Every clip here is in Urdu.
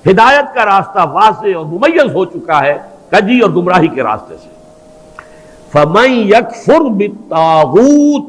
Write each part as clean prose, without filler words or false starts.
ہدایت کا راستہ واضح اور ممیز ہو چکا ہے کجی اور گمراہی کے راستے سے. فَمَن يَكْفُرْ بِالطَّاغُوتِ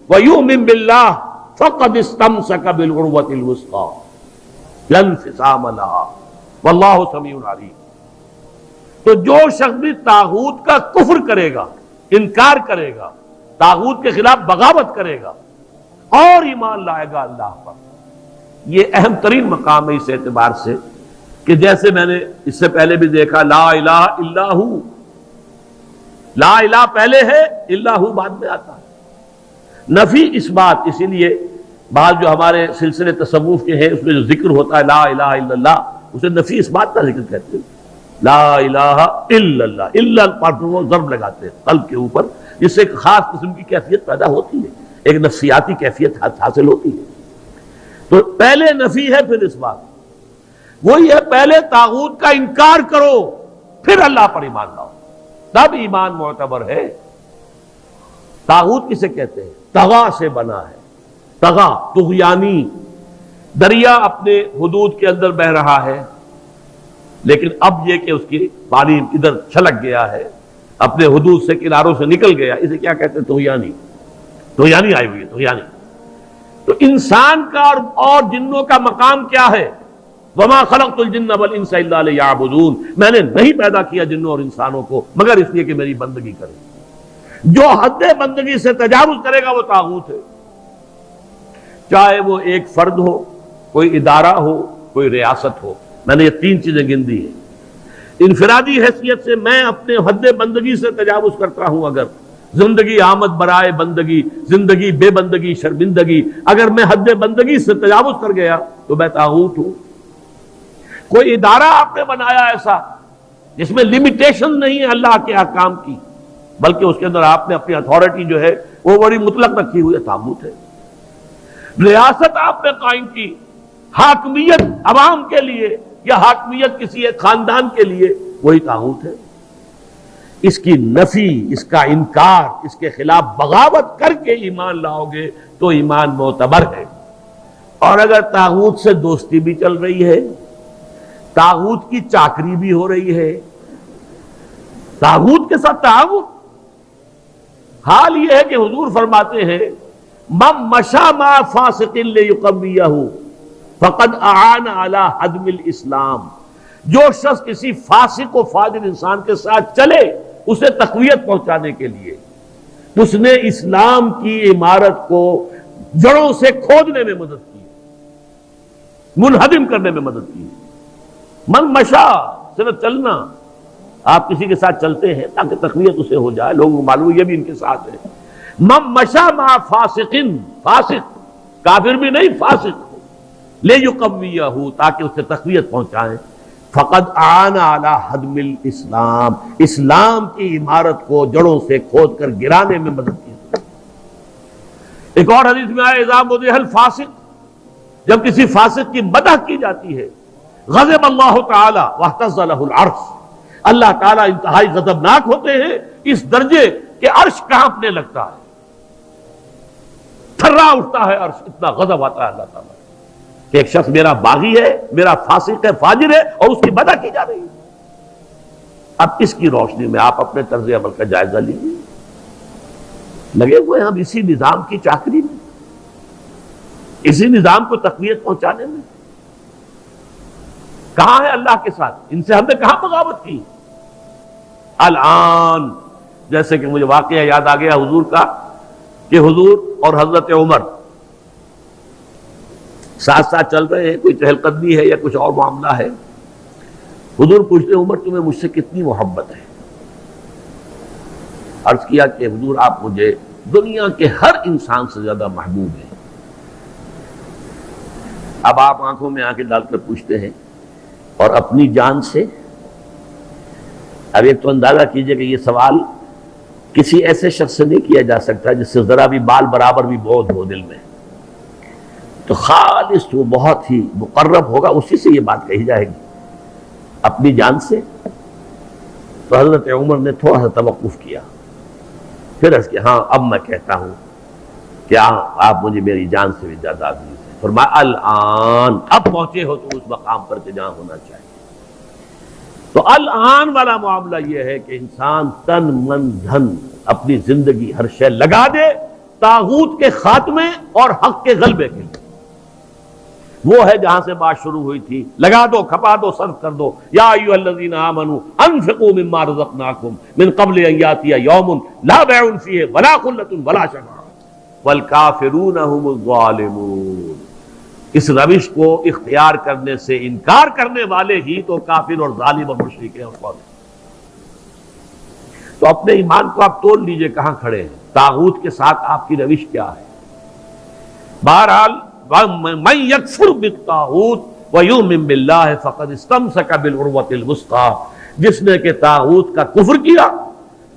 وَيُؤْمِن بِاللَّهِ فَقَدِ اسْتَمْسَكَ بِالْعُرْوَةِ الْوُثْقَىٰ لَا انفصام لَهَا وَاللَّهُ سَمِيعٌ عَلِيمٌ. تو جو شخص بھی طاغوت کا کفر کرے گا، انکار کرے گا، طاغوت کے خلاف بغاوت کرے گا اور ایمان لائے گا اللہ پر، یہ اہم ترین مقام ہے اس اعتبار سے کہ جیسے میں نے اس سے پہلے بھی دیکھا لا الہ الا ہو، لا الہ پہلے ہے، الا ہو بعد میں آتا ہے. نفی اس بات، اسی لیے بعض جو ہمارے سلسلے تصوف کے ہیں اس میں جو ذکر ہوتا ہے لا الہ الا اللہ، اسے نفی اس بات کا ذکر کہتے ہیں. لا الہ الا اللہ، الا پر وہ ضرب لگاتے ہیں قلب کے اوپر، جس سے ایک خاص قسم کی کیفیت پیدا ہوتی ہے، ایک نفسیاتی کیفیت حاصل ہوتی ہے. تو پہلے نفی ہے پھر اس بات، وہی ہے پہلے طاغوت کا انکار کرو پھر اللہ پر ایمان لاؤ، تب ایمان معتبر ہے. طاغوت کسے کہتے ہیں؟ طغا سے بنا ہے، طغا طغیانی. دریا اپنے حدود کے اندر بہ رہا ہے، لیکن اب یہ کہ اس کی پانی ادھر چھلک گیا ہے، اپنے حدود سے کناروں سے نکل گیا، اسے کیا کہتے ہیں؟ طغیانی. طغیانی آئی ہوئی ہے، طغیانی. تو انسان کا اور جنوں کا مقام کیا ہے؟ وما خلقت الجن والانس الا ليعبدون، میں نے نہیں پیدا کیا جنوں اور انسانوں کو مگر اس لیے کہ میری بندگی کریں. جو حد بندگی سے تجاوز کرے گا وہ طاغوت ہے، چاہے وہ ایک فرد ہو، کوئی ادارہ ہو، کوئی ریاست ہو. میں نے یہ تین چیزیں گن دی ہیں. انفرادی حیثیت سے میں اپنے حد بندگی سے تجاوز کرتا ہوں، اگر زندگی آمد برائے بندگی، زندگی بے بندگی شرمندگی، اگر میں حد بندگی سے تجاوز کر گیا تو میں طاغوت ہوں. کوئی ادارہ آپ نے بنایا ایسا جس میں لمیٹیشن نہیں ہے اللہ کے احکام کی، بلکہ اس کے اندر آپ نے اپنی اتھارٹی جو ہے وہ بڑی مطلق رکھی ہوئی ہے، طاغوت ہے. ریاست آپ نے قائم کی، حاکمیت عوام کے لیے یا حاکمیت کسی ایک خاندان کے لیے، وہی طاغوت ہے. اس کی نفی، اس کا انکار، اس کے خلاف بغاوت کر کے ایمان لاؤ گے تو ایمان معتبر ہے. اور اگر طاغوت سے دوستی بھی چل رہی ہے، طاغوت کی چاکری بھی ہو رہی ہے، طاغوت کے ساتھ تعاون، حال یہ ہے کہ حضور فرماتے ہیں من مشى مع فاسق ليقويه فقد اعان على هدم الاسلام. جو شخص کسی فاسق و فاجر انسان کے ساتھ چلے اسے تقویت پہنچانے کے لیے، اس نے اسلام کی عمارت کو جڑوں سے کھودنے میں مدد کی، منہدم کرنے میں مدد کی. من مشا صرف چلنا، آپ کسی کے ساتھ چلتے ہیں تاکہ تقویت اسے ہو جائے، لوگوں کو معلوم یہ بھی ان کے ساتھ ہے. من مشا مع فاسق، فاسق کافر بھی نہیں، فاسق لیقویہ، تاکہ اسے تقویت پہنچائیں. فقد اعان علی ہدم الاسلام، اسلام کی عمارت کو جڑوں سے کھود کر گرانے میں مدد کی. ایک اور حدیث میں آیا اذا مدح الفاسق، جب کسی فاسق کی مدح کی جاتی ہے، غضب اللہ تعالی واہتز لہ العرش، اللہ تعالیٰ انتہائی غضبناک ہوتے ہیں اس درجے کہ عرش کانپنے لگتا ہے، تھرا اٹھتا ہے عرش، اتنا غضب آتا ہے اللہ تعالیٰ کہ ایک شخص میرا باغی ہے، میرا فاسق ہے، فاجر ہے، اور اس کی مدح کی جا رہی ہے. اب اس کی روشنی میں آپ اپنے طرز عمل کا جائزہ لیجیے. لگے ہوئے ہم اسی نظام کی چاکری میں، اسی نظام کو تقویت پہنچانے میں. کہاں ہے اللہ کے ساتھ؟ ان سے ہم نے کہاں بغاوت کی؟ الان جیسے کہ مجھے واقعہ یاد آ گیا حضور کا کہ حضور اور حضرت عمر ساتھ ساتھ چل رہے ہیں، کوئی چہل قدمی ہے یا کچھ اور معاملہ ہے. حضور پوچھتے عمر تمہیں مجھ سے کتنی محبت ہے؟ عرض کیا کہ حضور آپ مجھے دنیا کے ہر انسان سے زیادہ محبوب ہیں. اب آپ آنکھوں میں آنکھیں ڈال کر پوچھتے ہیں اور اپنی جان سے؟ اب ایک تو اندازہ کیجئے کہ یہ سوال کسی ایسے شخص سے نہیں کیا جا سکتا جس سے ذرا بھی بال برابر بھی بودھ ہو دل میں، تو خالص وہ بہت ہی مقرب ہوگا، اسی سے یہ بات کہی جائے گی. اپنی جان سے؟ تو حضرت عمر نے تھوڑا سا توقف کیا، پھر عرض کیا ہاں اب میں کہتا ہوں کہ آپ مجھے میری جان سے بھی زیادہ عزیز ہیں. فرمایا الآن، اب پہنچے ہو تو اس مقام پر کہ جہاں ہونا چاہیے۔ تو الآن والا معاملہ یہ ہے کہ انسان تن من دھن اپنی زندگی ہر شے لگا دے طاغوت کے خاتمے اور حق کے غلبے کے لیے۔ وہ ہے جہاں سے بات شروع ہوئی تھی، لگا دو، کھپا دو، صرف کر دو۔ یا ایھا الذین آمنوا انفقوا مما رزقناکم من قبل ان یاتی یوم لا بیع فیہ ولا خلۃ ولا شفاعۃ والکافرون هم الظالمون۔ اس روش کو اختیار کرنے سے انکار کرنے والے ہی تو کافر اور ظالم اور مشرک ہیں اور کون ہیں۔ تو اپنے ایمان کو آپ تول لیجئے کہاں کھڑے ہیں، طاغوت کے ساتھ آپ کی روش کیا ہے۔ بہرحال من یکفر بالطاغوت ویؤمن باللہ فقد استمسک بالعروۃ الوثقی، جس نے کہ طاغوت کا کفر کیا،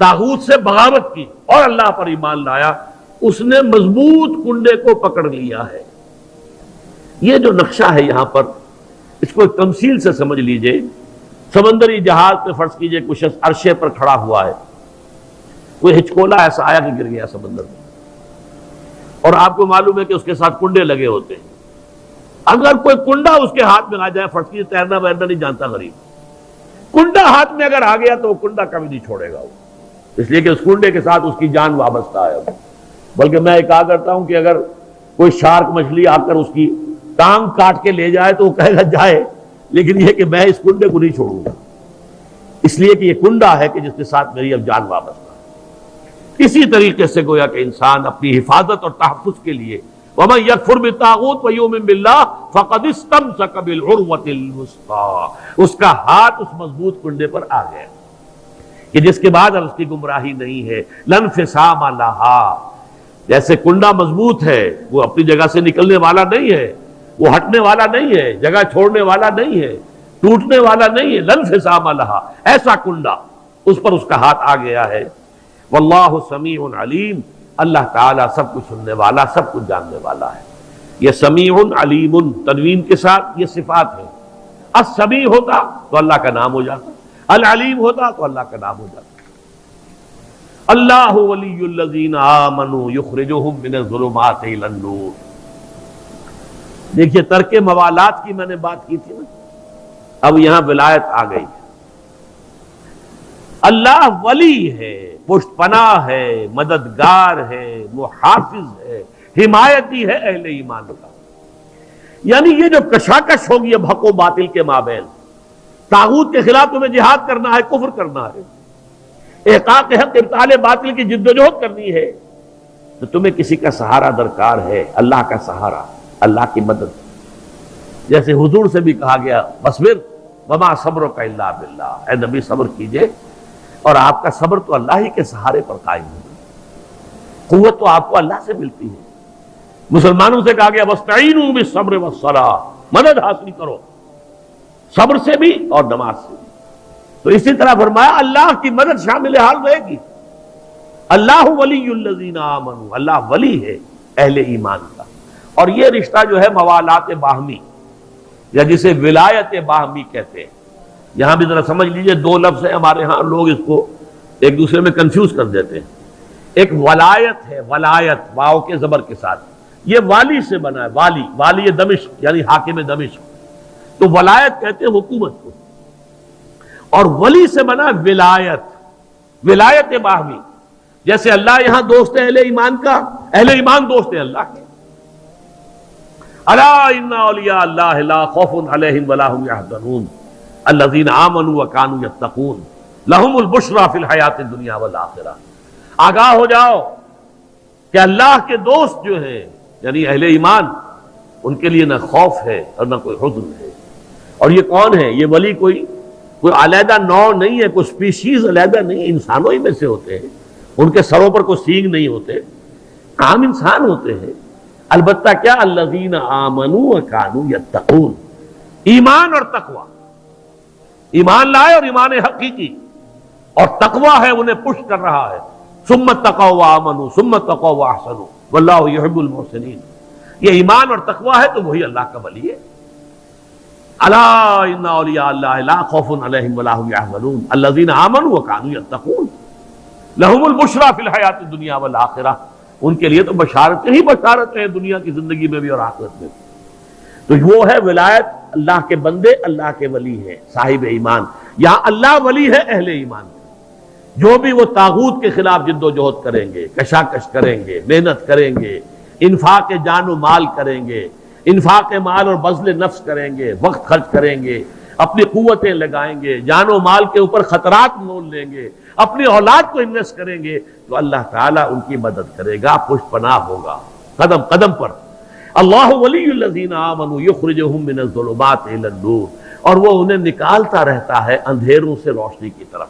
طاغوت سے بغاوت کی اور اللہ پر ایمان لایا، اس نے مضبوط کنڈے کو پکڑ لیا ہے۔ یہ جو نقشہ ہے یہاں پر، اس کو ایک تمثیل سے سمجھ لیجئے۔ سمندری جہاز پہ فرض کیجئے کچھ شخص عرشے پر کھڑا ہوا ہے، کوئی ہچکولا ایسا آیا کہ گر گیا سمندر میں، اور آپ کو معلوم ہے کہ اس کے ساتھ کنڈے لگے ہوتے ہیں۔ اگر کوئی کنڈا اس کے ہاتھ میں آ جائے، فرض کیجئے تیرنا ویرنا نہیں جانتا غریب، کنڈا ہاتھ میں اگر آ گیا تو وہ کنڈا کبھی نہیں چھوڑے گا، اس لیے کہ اس کنڈے کے ساتھ اس کی جان وابستہ ہے۔ بلکہ میں یہ کہا کرتا ہوں کہ اگر کوئی شارک مچھلی آ کر اس کی ٹانگ کاٹ کے لے جائے تو وہ کہے گا جائے، لیکن یہ کہ میں اس کنڈے کو نہیں چھوڑوں گا، اس لیے کہ یہ کنڈا ہے کہ جس کے ساتھ میری اب جان وابستہ ہے۔ اسی طریقے سے گویا کہ انسان اپنی حفاظت اور تحفظ کے لیے وَمَن يَكْفُرْ بِالطَّاغُوتِ وَيُؤْمِن بِاللَّهِ فَقَدِ اسْتَمْسَكَ بِالْعُرْوَةِ الْوُثْقَىٰ، اس کا ہاتھ اس مضبوط کنڈے پر آ گیا کہ جس کے بعد اب اس کی گمراہی نہیں ہے۔ لَا انفصام لَهَا، جیسے کنڈا مضبوط ہے، وہ اپنی جگہ سے نکلنے والا نہیں ہے، وہ ہٹنے والا نہیں ہے، جگہ چھوڑنے والا نہیں ہے، ٹوٹنے والا نہیں ہے۔ لَا انفصام لَهَا، ایسا کنڈا اس پر اس کا ہاتھ آ گیا ہے۔ واللہ سمیع علیم، اللہ تعالیٰ سب کچھ سننے والا، سب کچھ جاننے والا ہے۔ یہ سمیع علیم تنوین کے ساتھ یہ صفات ہیں۔ السمیع ہوتا تو اللہ کا نام ہو جاتا، العلیم ہوتا تو اللہ کا نام ہو جاتا۔ اللہ ولی الذین آمنوا یخرجہم من الظلمات الی النور۔ دیکھیے ترک موالات کی میں نے بات کی تھی نا، اب یہاں ولایت آ گئی۔ اللہ ولی ہے، پشت پناہ ہے، مددگار ہے، محافظ ہے، حمایتی ہے اہل ایمان کا۔ یعنی یہ جو کشاکش ہوگی اب حق و باطل کے مابین، طاغوت کے خلاف تمہیں جہاد کرنا ہے، کفر کرنا ہے، احقاق حق ابطال باطل کی جدوجہد کرنی ہے، تو تمہیں کسی کا سہارا درکار ہے، اللہ کا سہارا، اللہ کی مدد۔ جیسے حضور سے بھی کہا گیا وَاصْبِرْ وَمَا صَبْرُكَ إِلَّا بِاللَّهِ، اے نبی صبر کیجئے اور آپ کا صبر تو اللہ ہی کے سہارے پر قائم ہوگا، قوت تو آپ کو اللہ سے ملتی ہے۔ مسلمانوں سے کہا گیا وَاسْتَعِينُوا بِالصَّبْرِ وَالصَّلَاةِ، مدد حاصل کرو صبر سے بھی اور نماز سے بھی۔ تو اسی طرح فرمایا اللہ کی مدد شامل حال رہے گی۔ اللہ ولی الذین آمنوا، اللہ ولی ہے اہل ایمان کا۔ اور یہ رشتہ جو ہے موالات باہمی یا جسے ولایت باہمی کہتے ہیں، یہاں بھی ذرا سمجھ لیجئے، دو لفظ ہیں ہمارے ہاں، لوگ اس کو ایک دوسرے میں کنفیوز کر دیتے ہیں۔ ایک ولایت ہے، ولایت واو کے زبر کے ساتھ، یہ والی سے بنا ہے، والی، والی دمشق یعنی حاکم دمشق، تو ولایت کہتے ہیں حکومت کو، اور ولی سے بنا ولایت، ولایت باہمی، جیسے اللہ یہاں دوست ہے اہل ایمان کا، اہل ایمان دوست ہے اللہ کے۔ الا ان اولیاء اللہ لا خوف علیہم ولا هم يحزنون الذین آمنوا وکانوا یتقون لہم البشریٰ فی الحیات الدنیا والآخرہ۔ آگاہ ہو جاؤ کہ اللہ کے دوست جو ہیں یعنی اہل ایمان، ان کے لیے نہ خوف ہے اور نہ کوئی حزن ہے۔ اور یہ کون ہے؟ یہ ولی کوئی علیحدہ نوع نہیں ہے، کوئی سپیشیز علیحدہ نہیں، انسانوں ہی میں سے ہوتے ہیں، ان کے سروں پر کوئی سینگ نہیں ہوتے، عام انسان ہوتے ہیں۔ البتہ کیا؟ الذین آمنوا وکانوا یتقون، ایمان اور تقوی، ایمان لائے اور ایمان حقیقی، اور تقوی ہے انہیں پش کر رہا ہے۔ ثم اتقوا وآمنوا ثم اتقوا واحسنوا واللہ یحب المحسنین۔ یہ ایمان اور تقوی ہے تو وہی اللہ کا ولی ہے۔ الا ان اولیاء اللہ لا خوف علیہم ولا هم يحزنون الذین آمنوا وکانوا یتقون لہم البشریٰ فی الحیات الدنیا والآخرہ۔ ان کے لیے تو بشارتیں ہی بشارتیں ہیں، دنیا کی زندگی میں بھی اور آخرت میں بھی۔ تو وہ ہے ولایت، اللہ کے بندے اللہ کے ولی ہیں، صاحب ایمان۔ یہاں اللہ ولی ہے اہل ایمان، جو بھی وہ طاغوت کے خلاف جد و جہد کریں گے، کشاکش کریں گے، محنت کریں گے، انفاق جان و مال کریں گے، انفاق مال اور بذل نفس کریں گے، وقت خرچ کریں گے، اپنی قوتیں لگائیں گے، جان و مال کے اوپر خطرات مول لیں گے، اپنی اولاد کو انویسٹ کریں گے، تو اللہ تعالیٰ ان کی مدد کرے گا، پشت پناہ ہوگا قدم قدم پر۔ اللہ ولی الذین آمنوا یخرجہم من الظلمات الی النور، اور وہ انہیں نکالتا رہتا ہے اندھیروں سے روشنی کی طرف۔